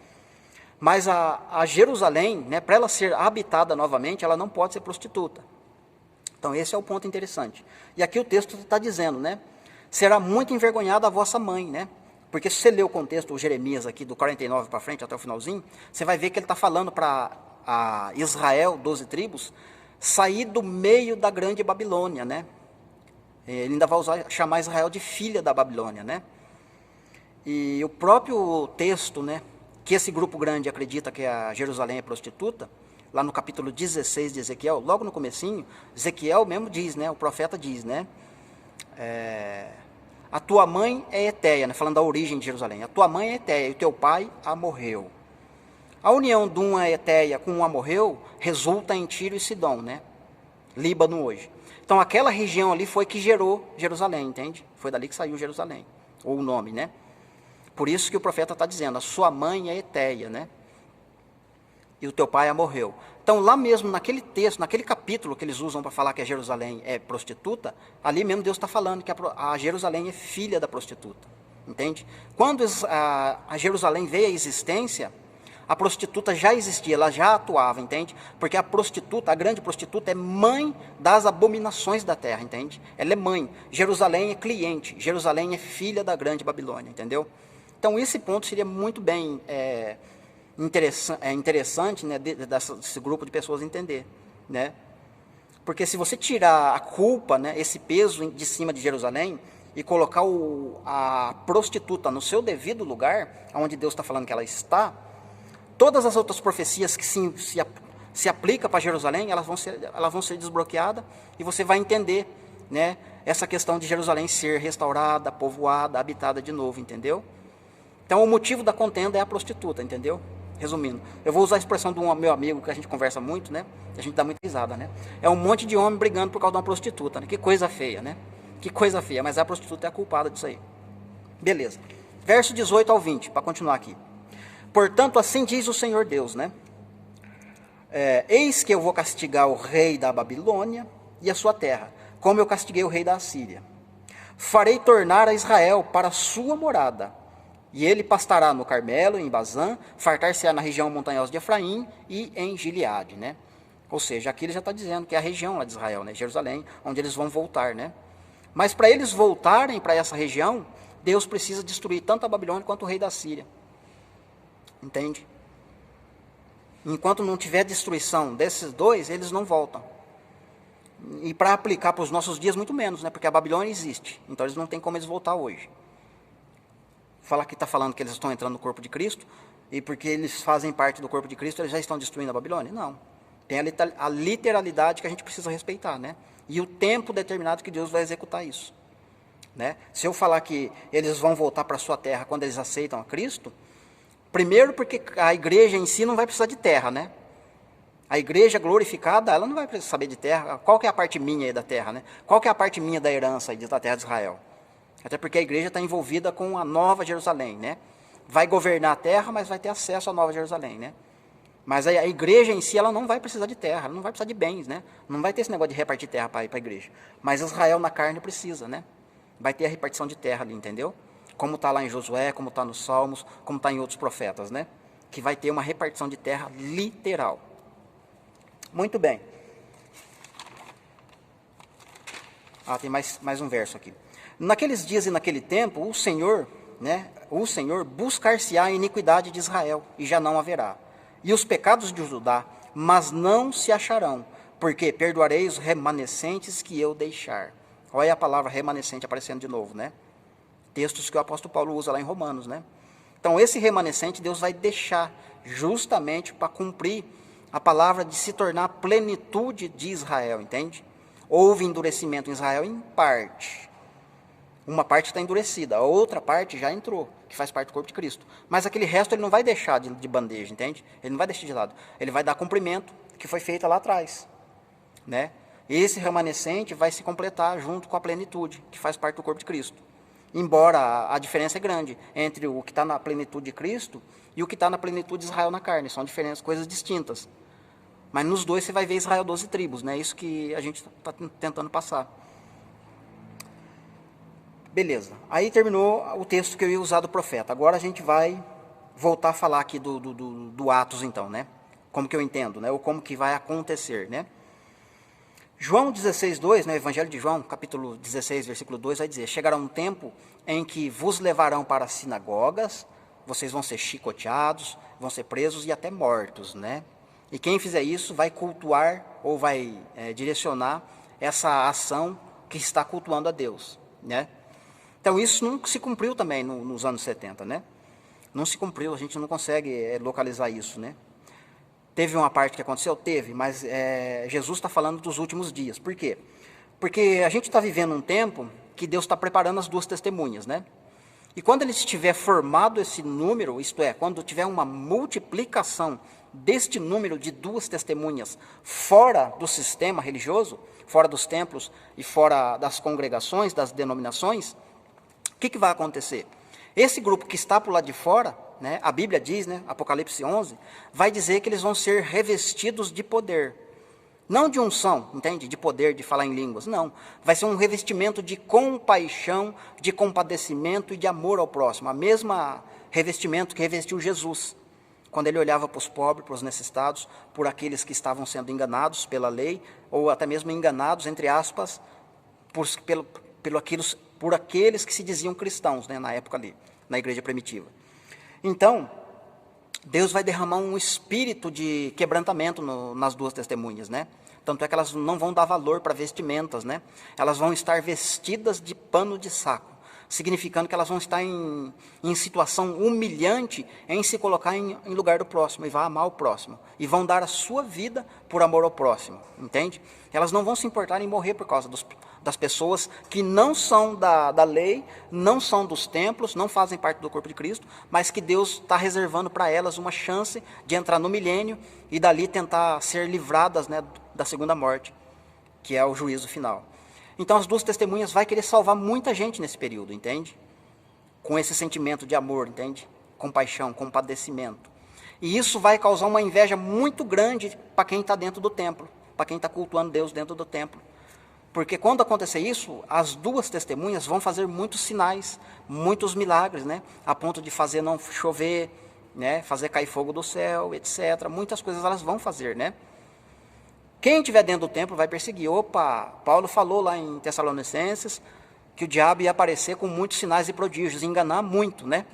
Speaker 1: Mas a Jerusalém, né, para ela ser habitada novamente, ela não pode ser prostituta. Então esse é o ponto interessante. E aqui o texto está dizendo, né? Será muito envergonhada a vossa mãe, né? Porque se você ler o contexto, o Jeremias aqui, do 49 para frente, até o finalzinho, você vai ver que ele está falando para Israel, 12 tribos, sair do meio da grande Babilônia, né? Ele ainda vai chamar Israel de filha da Babilônia, né? E o próprio texto, né, que esse grupo grande acredita que a Jerusalém é prostituta, lá no capítulo 16 de Ezequiel, logo no comecinho, Ezequiel mesmo diz, né, o profeta diz, né, a tua mãe é Eteia, né, falando da origem de Jerusalém, a tua mãe é Eteia e o teu pai amorreu. A união de uma Eteia com um amorreu resulta em Tiro e Sidom, né, Líbano hoje. Então aquela região ali foi que gerou Jerusalém, entende? Foi dali que saiu Jerusalém, ou o nome, né? Por isso que o profeta está dizendo, a sua mãe é Eteia, né? E o teu pai amorreu. Então, lá mesmo, naquele texto, naquele capítulo que eles usam para falar que a Jerusalém é prostituta, ali mesmo Deus está falando que a Jerusalém é filha da prostituta. Entende? Quando a Jerusalém veio à existência, a prostituta já existia, ela já atuava, entende? Porque a prostituta, a grande prostituta, é mãe das abominações da terra, entende? Ela é mãe. Jerusalém é cliente. Jerusalém é filha da grande Babilônia, entendeu? Então, esse ponto seria muito bem interessante, né, desse grupo de pessoas entender, né? Porque se você tirar a culpa, né, esse peso de cima de Jerusalém e colocar a prostituta no seu devido lugar, onde Deus está falando que ela está, todas as outras profecias que se aplicam para Jerusalém, elas vão ser desbloqueadas e você vai entender, né, essa questão de Jerusalém ser restaurada, povoada, habitada de novo, entendeu? Então o motivo da contenda é a prostituta, entendeu? Resumindo, eu vou usar a expressão de um meu amigo que a gente conversa muito, né? A gente dá muita risada, né? É um monte de homem brigando por causa de uma prostituta, né? Que coisa feia, né? Que coisa feia, mas a prostituta é a culpada disso aí. Beleza. Verso 18 ao 20, para continuar aqui. Portanto, assim diz o Senhor Deus, né? Eis que eu vou castigar o rei da Babilônia e a sua terra, como eu castiguei o rei da Assíria. Farei tornar a Israel para a sua morada, e ele pastará no Carmelo, em Bazã, fartar-se-á na região montanhosa de Efraim e em Gileade, né? Ou seja, aqui ele já está dizendo que é a região lá de Israel, né? Jerusalém, onde eles vão voltar, né? Mas para eles voltarem para essa região, Deus precisa destruir tanto a Babilônia quanto o rei da Síria. Entende? Enquanto não tiver destruição desses dois, eles não voltam. E para aplicar para os nossos dias, muito menos, né? Porque a Babilônia existe, então eles não têm como eles voltar hoje. Falar que está falando que eles estão entrando no corpo de Cristo, e porque eles fazem parte do corpo de Cristo, eles já estão destruindo a Babilônia? Não. Tem a literalidade que a gente precisa respeitar, né? E o tempo determinado que Deus vai executar isso, né? Se eu falar que eles vão voltar para a sua terra quando eles aceitam a Cristo, primeiro porque a igreja em si não vai precisar de terra, né? A igreja glorificada, ela não vai precisar saber de terra. Qual que é a parte minha aí da terra, né? Qual que é a parte minha da herança aí da terra de Israel? Até porque a igreja está envolvida com a Nova Jerusalém, né? Vai governar a terra, mas vai ter acesso à Nova Jerusalém, né? Mas a igreja em si, ela não vai precisar de terra, ela não vai precisar de bens, né? Não vai ter esse negócio de repartir terra para a igreja. Mas Israel na carne precisa, né? Vai ter a repartição de terra ali, entendeu? Como está lá em Josué, como está nos Salmos, como está em outros profetas, né? Que vai ter uma repartição de terra literal. Muito bem. Tem mais um verso aqui. Naqueles dias e naquele tempo, o Senhor buscar-se-á a iniquidade de Israel, e já não haverá. E os pecados de Judá, mas não se acharão, porque perdoarei os remanescentes que eu deixar. Olha a palavra remanescente aparecendo de novo, né? Textos que o apóstolo Paulo usa lá em Romanos, né? Então, esse remanescente Deus vai deixar justamente para cumprir a palavra de se tornar a plenitude de Israel, entende? Houve endurecimento em Israel em parte. Uma parte está endurecida, a outra parte já entrou, que faz parte do corpo de Cristo. Mas aquele resto ele não vai deixar de bandeja, entende? Ele não vai deixar de lado. Ele vai dar cumprimento que foi feito lá atrás, né? Esse remanescente vai se completar junto com a plenitude, que faz parte do corpo de Cristo. Embora a diferença é grande entre o que está na plenitude de Cristo e o que está na plenitude de Israel na carne. São diferentes, coisas distintas. Mas nos dois você vai ver Israel 12 tribos, né? Isso que a gente está tentando passar. Beleza. Aí terminou o texto que eu ia usar do profeta. Agora a gente vai voltar a falar aqui do Atos, então, né? Como que eu entendo, né? Ou como que vai acontecer, né? João 16:2, né, Evangelho de João, capítulo 16, versículo 2, vai dizer: chegará um tempo em que vos levarão para as sinagogas, vocês vão ser chicoteados, vão ser presos e até mortos, né? E quem fizer isso vai cultuar ou vai direcionar essa ação que está cultuando a Deus, né? Então isso não se cumpriu também nos anos 70, né? Não se cumpriu, a gente não consegue localizar isso, né? Teve uma parte que aconteceu? Teve, mas Jesus está falando dos últimos dias. Por quê? Porque a gente está vivendo um tempo que Deus está preparando as duas testemunhas, né? E quando ele estiver formado esse número, isto é, quando tiver uma multiplicação deste número de duas testemunhas fora do sistema religioso, fora dos templos e fora das congregações, das denominações, o que vai acontecer? Esse grupo que está para o lado de fora, né, a Bíblia diz, né, Apocalipse 11, vai dizer que eles vão ser revestidos de poder. Não de unção, entende? De poder, de falar em línguas, não. Vai ser um revestimento de compaixão, de compadecimento e de amor ao próximo. A mesma revestimento que revestiu Jesus, quando ele olhava para os pobres, para os necessitados, por aqueles que estavam sendo enganados pela lei, ou até mesmo enganados, entre aspas, por aqueles que se diziam cristãos, né, na época ali, na igreja primitiva. Então, Deus vai derramar um espírito de quebrantamento nas duas testemunhas, né? Tanto é que elas não vão dar valor para vestimentas, né? Elas vão estar vestidas de pano de saco, significando que elas vão estar em situação humilhante em se colocar em lugar do próximo, e vai amar o próximo, e vão dar a sua vida por amor ao próximo, entende? Elas não vão se importar em morrer por causa das pessoas que não são da lei, não são dos templos, não fazem parte do corpo de Cristo, mas que Deus está reservando para elas uma chance de entrar no milênio e dali tentar ser livradas, né, da segunda morte, que é o juízo final. Então as duas testemunhas vai querer salvar muita gente nesse período, entende? Com esse sentimento de amor, entende? Compaixão, compadecimento. E isso vai causar uma inveja muito grande para quem está dentro do templo, para quem está cultuando Deus dentro do templo. Porque quando acontecer isso, as duas testemunhas vão fazer muitos sinais, muitos milagres, né? A ponto de fazer não chover, né? Fazer cair fogo do céu, etc. Muitas coisas elas vão fazer, né? Quem estiver dentro do templo vai perseguir. Opa, Paulo falou lá em Tessalonicenses que o diabo ia aparecer com muitos sinais e prodígios, enganar muito, né?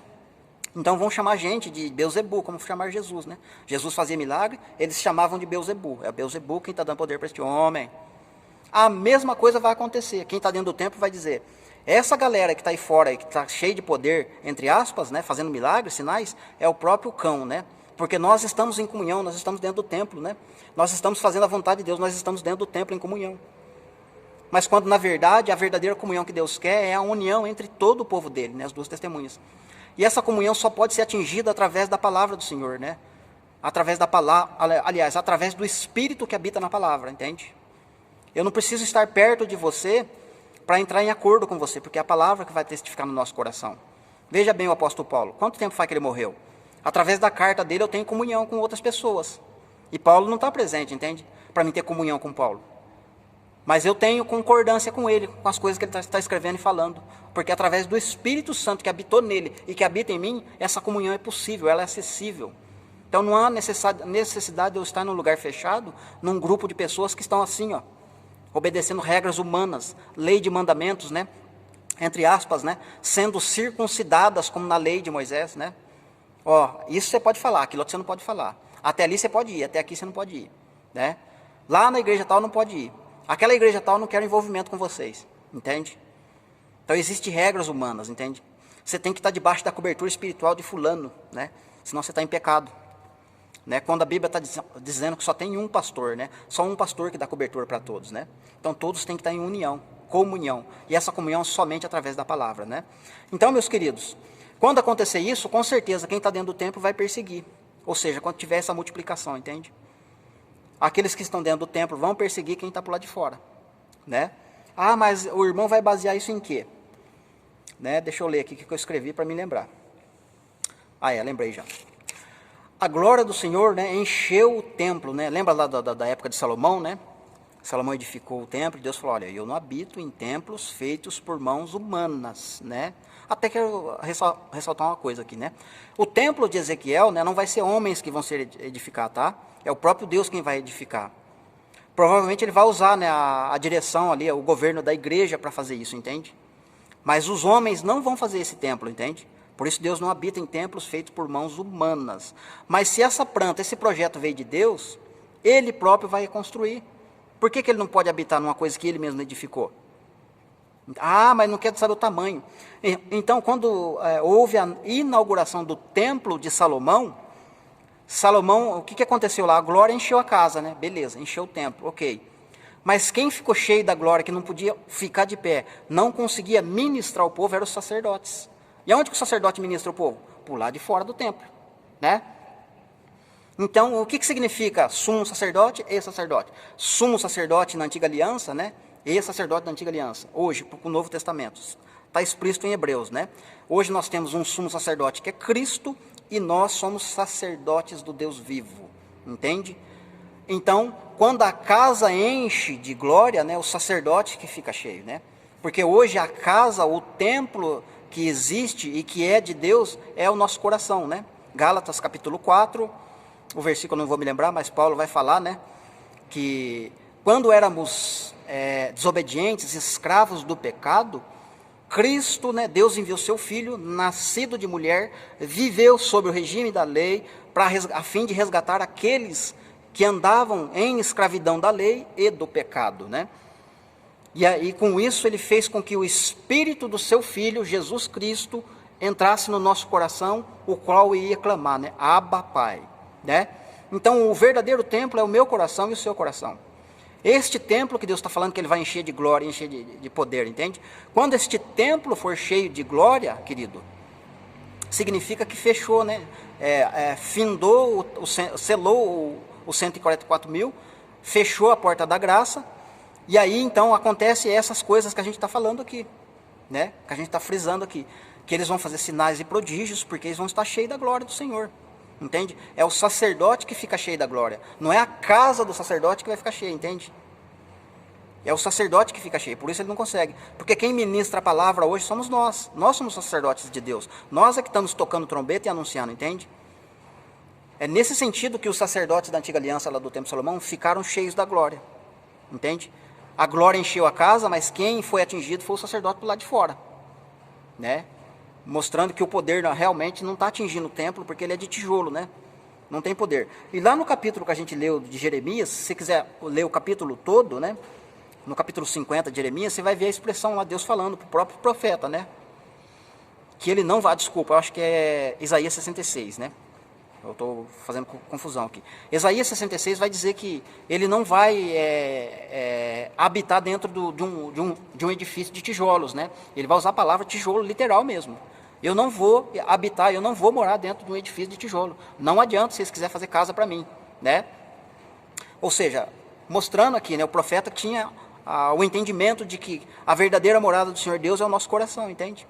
Speaker 1: Então vão chamar a gente de Beelzebu, como chamar Jesus, né? Jesus fazia milagre, eles chamavam de Beelzebu. É Beelzebu quem está dando poder para este homem. A mesma coisa vai acontecer. Quem está dentro do templo vai dizer: essa galera que está aí fora, que está cheia de poder, entre aspas, né, fazendo milagres, sinais, é o próprio cão, né? Porque nós estamos em comunhão, nós estamos dentro do templo, né? Nós estamos fazendo a vontade de Deus, nós estamos dentro do templo em comunhão. Mas quando, na verdade, a verdadeira comunhão que Deus quer é a união entre todo o povo dele, né, as duas testemunhas. E essa comunhão só pode ser atingida através da palavra do Senhor, né? Através da palavra, aliás, através do Espírito que habita na palavra, entende? Eu não preciso estar perto de você para entrar em acordo com você, porque é a palavra que vai testificar no nosso coração. Veja bem o apóstolo Paulo, quanto tempo faz que ele morreu? Através da carta dele eu tenho comunhão com outras pessoas. E Paulo não está presente, entende? Para mim ter comunhão com Paulo. Mas eu tenho concordância com ele, com as coisas que ele está escrevendo e falando. Porque através do Espírito Santo que habitou nele e que habita em mim, essa comunhão é possível, ela é acessível. Então não há necessidade de eu estar num lugar fechado, num grupo de pessoas que estão assim, ó, obedecendo regras humanas, lei de mandamentos, né? Entre aspas, né? Sendo circuncidadas como na lei de Moisés, né? Ó, isso você pode falar, aquilo outro você não pode falar. Até ali você pode ir, até aqui você não pode ir, né? Lá na igreja tal não pode ir. Aquela igreja tal não quer envolvimento com vocês, entende? Então existem regras humanas, entende? Você tem que estar debaixo da cobertura espiritual de fulano, né? Senão você está em pecado, né? Quando a Bíblia está dizendo que só tem um pastor, né? Só um pastor que dá cobertura para todos, né? Então todos têm que estar em união, comunhão. E essa comunhão somente através da palavra, né? Então, meus queridos, quando acontecer isso, com certeza quem está dentro do templo vai perseguir. Ou seja, quando tiver essa multiplicação, entende? Aqueles que estão dentro do templo vão perseguir quem está por lá de fora, né? Ah, mas o irmão vai basear isso em quê? Né? Deixa eu ler aqui o que eu escrevi para me lembrar. Lembrei já. A glória do Senhor, né, encheu o templo, né? Lembra lá da época de Salomão, né? Salomão edificou o templo e Deus falou, olha, eu não habito em templos feitos por mãos humanas, né? Até quero ressaltar uma coisa aqui, né? O templo de Ezequiel, né, não vai ser homens que vão ser edificar, tá? É o próprio Deus quem vai edificar. Provavelmente ele vai usar, né, a direção ali, o governo da igreja para fazer isso, entende? Mas os homens não vão fazer esse templo, entende? Por isso Deus não habita em templos feitos por mãos humanas. Mas se essa planta, esse projeto veio de Deus, Ele próprio vai construir. Por que Ele não pode habitar numa coisa que Ele mesmo edificou? Ah, mas não quer saber o tamanho. Então, quando houve a inauguração do templo de Salomão, o que aconteceu lá? A glória encheu a casa, né? Beleza, encheu o templo, ok. Mas quem ficou cheio da glória, que não podia ficar de pé, não conseguia ministrar o povo, eram os sacerdotes. E aonde que o sacerdote ministra o povo? Por lá de fora do templo, né? Então, o que significa sumo sacerdote e sacerdote? Sumo sacerdote na antiga aliança, né? E sacerdote da antiga aliança. Hoje, para o Novo Testamento. Está explícito em Hebreus, né? Hoje nós temos um sumo sacerdote que é Cristo e nós somos sacerdotes do Deus vivo. Entende? Então, quando a casa enche de glória, né, o sacerdote que fica cheio, né? Porque hoje a casa, o templo que existe e que é de Deus, é o nosso coração, né? Gálatas capítulo 4, o versículo eu não vou me lembrar, mas Paulo vai falar, né? Que quando éramos desobedientes, escravos do pecado, Cristo, né, Deus enviou seu Filho, nascido de mulher, viveu sob o regime da lei, a fim de resgatar aqueles que andavam em escravidão da lei e do pecado, né? E aí, com isso, ele fez com que o Espírito do seu Filho, Jesus Cristo, entrasse no nosso coração, o qual ia clamar, né? Abba, Pai, né? Então, o verdadeiro templo é o meu coração e o seu coração. Este templo que Deus está falando que Ele vai encher de glória, encher de poder, entende? Quando este templo for cheio de glória, querido, significa que fechou, né? Findou, selou os 144 mil, fechou a porta da graça, e aí então acontece essas coisas que a gente está falando aqui, né? Que a gente está frisando aqui, que eles vão fazer sinais e prodígios, porque eles vão estar cheios da glória do Senhor, entende? É o sacerdote que fica cheio da glória, não é a casa do sacerdote que vai ficar cheia, entende? É o sacerdote que fica cheio, por isso ele não consegue, porque quem ministra a palavra hoje somos nós somos sacerdotes de Deus, nós é que estamos tocando trombeta e anunciando, entende? É nesse sentido que os sacerdotes da antiga aliança lá do tempo de Salomão ficaram cheios da glória, entende? A glória encheu a casa, mas quem foi atingido foi o sacerdote do lado de fora, né? Mostrando que o poder realmente não está atingindo o templo, porque ele é de tijolo, né? Não tem poder. E lá no capítulo que a gente leu de Jeremias, se você quiser ler o capítulo todo, né? No capítulo 50 de Jeremias, você vai ver a expressão lá, Deus falando para o próprio profeta, né? Que ele não vai, desculpa, eu acho que é Isaías 66, né? Eu estou fazendo confusão aqui. Isaías 66 vai dizer que ele não vai habitar dentro de um edifício de tijolos, né? Ele vai usar a palavra tijolo literal mesmo. Eu não vou habitar, eu não vou morar dentro de um edifício de tijolo. Não adianta se vocês quiserem fazer casa para mim, né? Ou seja, mostrando aqui, né, o profeta tinha o entendimento de que a verdadeira morada do Senhor Deus é o nosso coração, entende?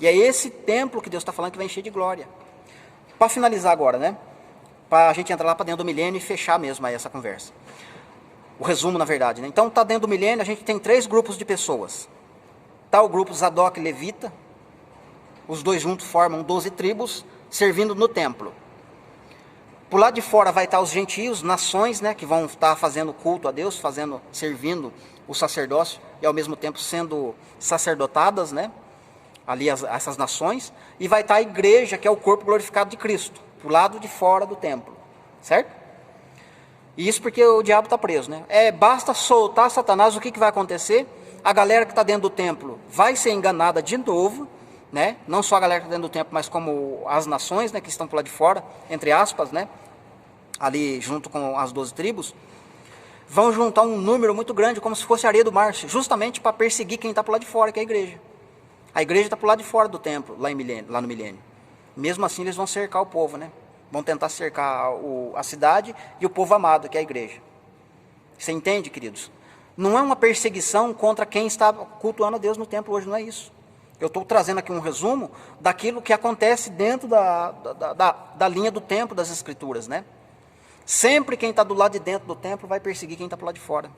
Speaker 1: E é esse templo que Deus está falando que vai encher de glória. Para finalizar agora, né? Para a gente entrar lá para dentro do milênio e fechar mesmo aí essa conversa. O resumo, na verdade, né? Então, está dentro do milênio, a gente tem 3 grupos de pessoas. Está o grupo Zadok e Levita. Os dois juntos formam 12 tribos, servindo no templo. Por lado de fora vai estar os gentios, nações, né? Que vão estar fazendo culto a Deus, servindo o sacerdócio e ao mesmo tempo sendo sacerdotadas, né? Ali essas nações, e vai estar a igreja, que é o corpo glorificado de Cristo, pro lado de fora do templo, certo? E isso porque o diabo está preso, né? Basta soltar Satanás, o que vai acontecer? A galera que está dentro do templo vai ser enganada de novo, né? Não só a galera que está dentro do templo, mas como as nações, né, que estão pro lado de fora, entre aspas, né? Ali junto com as 12 tribos, vão juntar um número muito grande, como se fosse areia do mar, justamente para perseguir quem está pro lado de fora, que é a igreja. A igreja está pro lado de fora do templo, lá no milênio. Mesmo assim, eles vão cercar o povo, né? Vão tentar cercar a cidade e o povo amado, que é a igreja. Você entende, queridos? Não é uma perseguição contra quem está cultuando a Deus no templo hoje, não é isso. Eu estou trazendo aqui um resumo daquilo que acontece dentro da linha do templo das Escrituras, né? Sempre quem está do lado de dentro do templo vai perseguir quem está pro lado de fora.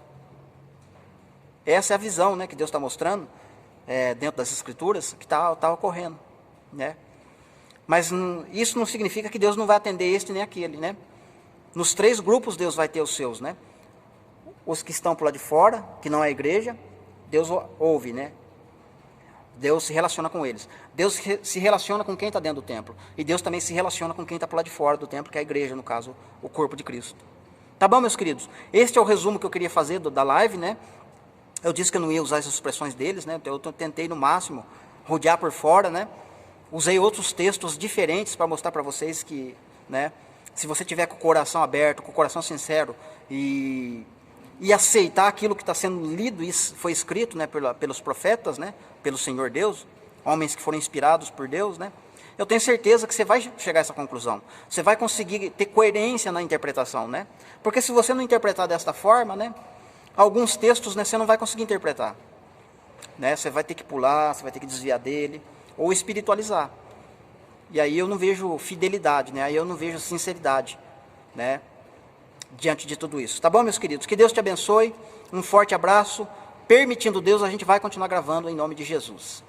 Speaker 1: Essa é a visão, né, que Deus está mostrando dentro das Escrituras, que está ocorrendo, né? Mas isso não significa que Deus não vai atender este nem aquele, né? Nos 3 grupos Deus vai ter os seus, né? Os que estão por lá de fora, que não é a igreja, Deus ouve, né? Deus se relaciona com eles. Deus se relaciona com quem está dentro do templo. E Deus também se relaciona com quem está por lá de fora do templo, que é a igreja, no caso, o corpo de Cristo. Tá bom, meus queridos? Este é o resumo que eu queria fazer da live, né? Eu disse que eu não ia usar as expressões deles, né? Eu tentei no máximo rodear por fora, né? Usei outros textos diferentes para mostrar para vocês que, né, se você tiver com o coração aberto, com o coração sincero e aceitar aquilo que está sendo lido e foi escrito, né, pelos profetas, né, pelo Senhor Deus, homens que foram inspirados por Deus, né, eu tenho certeza que você vai chegar a essa conclusão. Você vai conseguir ter coerência na interpretação, né? Porque se você não interpretar desta forma, né, alguns textos, né, você não vai conseguir interpretar, né? Você vai ter que pular, você vai ter que desviar dele ou espiritualizar. E aí eu não vejo fidelidade, né? Aí eu não vejo sinceridade, né, diante de tudo isso. Tá bom, meus queridos? Que Deus te abençoe. Um forte abraço. Permitindo Deus, a gente vai continuar gravando em nome de Jesus.